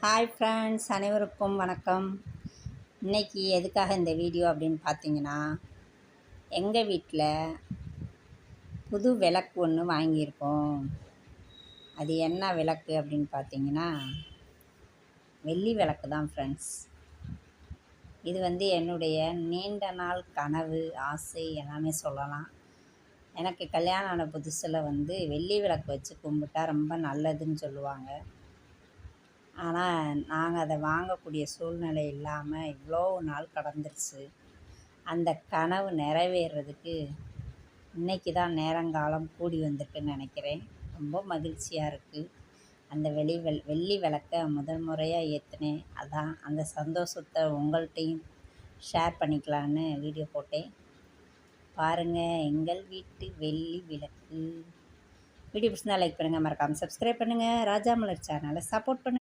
Hi friends, அனைவருக்கும் வணக்கம். இன்றைக்கி எதுக்காக இந்த வீடியோ அப்படின்னு பார்த்தீங்கன்னா, எங்கள் வீட்டில் புது விளக்கு ஒன்று வாங்கியிருக்கோம். அது என்ன விளக்கு அப்படின்னு பார்த்தீங்கன்னா, வெள்ளி விளக்கு தான் ஃப்ரெண்ட்ஸ். இது என்னுடைய நீண்ட நாள் கனவு, ஆசை எல்லாமே சொல்லலாம். எனக்கு கல்யாணம் ஆன புதுசில் வெள்ளி விளக்கு வச்சு கும்பிட்டா ரொம்ப நல்லதுன்னு சொல்லுவாங்க. ஆனால் நாங்கள் அதை வாங்கக்கூடிய சூழ்நிலை இல்லாமல் இவ்வளோ நாள் கடந்துருச்சு. அந்த கனவு நிறைவேறதுக்கு இன்றைக்கி தான் நேரங்காலம் கூடி வந்திருக்குன்னு நினைக்கிறேன். ரொம்ப மகிழ்ச்சியாக இருக்குது. அந்த வெள்ளி விளக்கை முதல் முறையாக ஏற்றினேன். அதான் அந்த சந்தோஷத்தை உங்கள்கிட்டையும் ஷேர் பண்ணிக்கலான்னு வீடியோ போட்டேன். பாருங்கள், எங்கள் வீட்டு வெள்ளி விளக்கு. வீடியோ பிடிச்சிருந்தா லைக் பண்ணுங்கள், மறக்காமல் சப்ஸ்கிரைப் பண்ணுங்கள். ராஜா மலர் சேனலை சப்போர்ட் பண்ணுங்கள்.